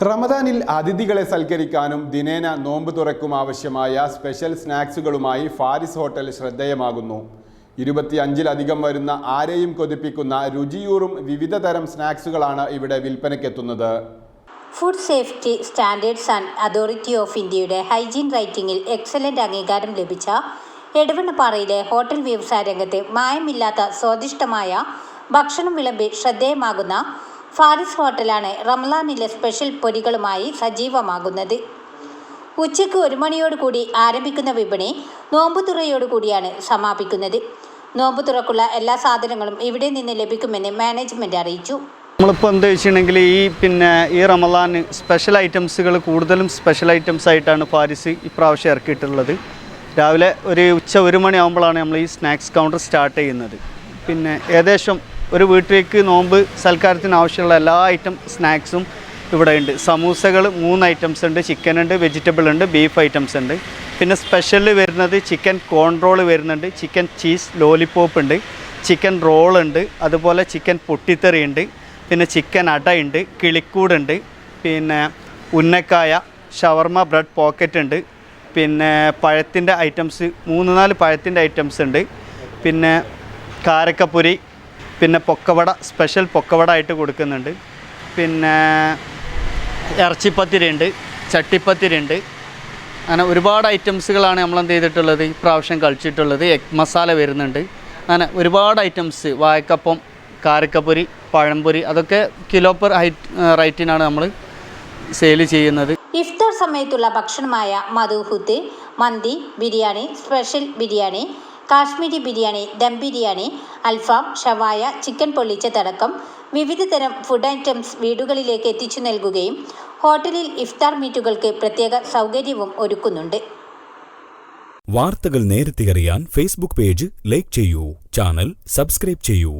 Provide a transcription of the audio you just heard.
റമദാനിൽ അതിഥികളെ സൽക്കരിക്കാനും ദിനേന നോമ്പ് തുറക്കും ആവശ്യമായ സ്പെഷ്യൽ സ്നാക്സുകളുമായി ഫാരിസ് ഹോട്ടൽ ശ്രദ്ധേയമാകുന്നു. 25-ലധികം വരുന്ന ആരെയും കൊതിപ്പിക്കുന്ന രുചിയൂറും വിവിധ തരം സ്നാക്സുകളാണ് ഇവിടെ വിൽപ്പനയ്ക്കെത്തുന്നത്. Food safety standards and authority of ഇന്ത്യയുടെ ഹൈജീൻ റേറ്റിംഗിൽ എക്സലന്റ് അംഗീകാരം ലഭിച്ച എടവണ്ണപ്പാറയിലെ ഹോട്ടൽ വ്യവസായ രംഗത്ത് മായമില്ലാത്ത സ്വാദിഷ്ടമായ ഭക്ഷണം വിളമ്പി ശ്രദ്ധേയമാകുന്ന ഫാരിസ് ഹോട്ടലാണ് റമളാനിലെ സ്പെഷ്യൽ പൊരികളുമായി സജീവമാകുന്നത്. ഉച്ചയ്ക്ക് 1 മണിയോടുകൂടി ആരംഭിക്കുന്ന വിപണി നോമ്പുതുറയോടുകൂടിയാണ് സമാപിക്കുന്നത്. നോമ്പുതുറക്കുള്ള എല്ലാ സാധനങ്ങളും ഇവിടെ നിന്ന് ലഭിക്കുമെന്ന് മാനേജ്മെൻറ്റ് അറിയിച്ചു. നമ്മളിപ്പോൾ എന്താ വെച്ചിട്ടുണ്ടെങ്കിൽ ഈ റമളാൻ സ്പെഷ്യൽ ഐറ്റംസുകൾ കൂടുതലും സ്പെഷ്യൽ ഐറ്റംസ് ആയിട്ടാണ് ഫാരിസ് ഇപ്രാവശ്യം ഇറക്കിയിട്ടുള്ളത്. രാവിലെ ഉച്ച 1 മണിയാകുമ്പോഴാണ് നമ്മൾ ഈ സ്നാക്സ് കൗണ്ടർ സ്റ്റാർട്ട് ചെയ്യുന്നത്. ഏകദേശം ഒരു വീട്ടിലേക്ക് നോമ്പ് സൽക്കാരത്തിന് ആവശ്യമുള്ള എല്ലാ ഐറ്റം സ്നാക്സും ഇവിടെ ഉണ്ട്. സമൂസകൾ 3 ഐറ്റംസ് ഉണ്ട്. ചിക്കൻ ഉണ്ട്, വെജിറ്റബിൾ ഉണ്ട്, ബീഫ് ഐറ്റംസ് ഉണ്ട്. പിന്നെ സ്പെഷ്യൽ വരുന്നത് ചിക്കൻ കോൺ റോൾ വരുന്നുണ്ട്, ചിക്കൻ ചീസ് ലോലിപോപ്പ് ഉണ്ട്, ചിക്കൻ റോൾ ഉണ്ട്, അതുപോലെ ചിക്കൻ പൊട്ടിത്തെറി ഉണ്ട്, പിന്നെ ചിക്കൻ അട ഉണ്ട്, കിളിക്കൂടുണ്ട്, പിന്നെ ഉന്നക്കായ, ഷവർമ ബ്രെഡ് പോക്കറ്റ് ഉണ്ട്, പിന്നെ പഴത്തിൻ്റെ ഐറ്റംസ് 3-4 പഴത്തിൻ്റെ ഐറ്റംസ് ഉണ്ട്, പിന്നെ കാരക്കപ്പൊരി, പിന്നെ പൊക്കവട സ്പെഷ്യൽ പൊക്കവട ആയിട്ട് കൊടുക്കുന്നുണ്ട്, പിന്നെ ഇറച്ചിപ്പത്തിരി ഉണ്ട്, ചട്ടിപ്പത്തിരി ഉണ്ട്. അങ്ങനെ ഒരുപാട് ഐറ്റംസുകളാണ് നമ്മൾ എന്ത് ചെയ്തിട്ടുള്ളത് ഇപ്രാവശ്യം കളിച്ചിട്ടുള്ളത്. എഗ് മസാല വരുന്നുണ്ട്. അങ്ങനെ ഒരുപാട് ഐറ്റംസ്, വാഴക്കപ്പം, കാരക്കപ്പൊരി, പഴംപൊരി, അതൊക്കെ കിലോ പെർ റേറ്റിനാണ് നമ്മൾ സെയിൽ ചെയ്യുന്നത്. ഇഫ്താർ സമയത്തുള്ള ഭക്ഷണമായ മധുഹൂത്ത്, മന്തി, ബിരിയാണി, സ്പെഷ്യൽ ബിരിയാണി, കാശ്മീരി ബിരിയാണി, ദം ബിരിയാണി, അൽഫാം, ഷവായ, ചിക്കൻ പൊള്ളിച്ചതടക്കം വിവിധ തരം ഫുഡ് ഐറ്റംസ് വീടുകളിലേക്ക് എത്തിച്ചു നൽകുകയും ഹോട്ടലിൽ ഇഫ്താർ മീറ്റുകൾക്ക് പ്രത്യേക സൗകര്യവും ഒരുക്കുന്നുണ്ട്. വാർത്തകൾ നേരത്തെ അറിയാൻ ഫേസ്ബുക്ക് പേജ് ലൈക്ക് ചെയ്യൂ, ചാനൽ സബ്സ്ക്രൈബ് ചെയ്യൂ.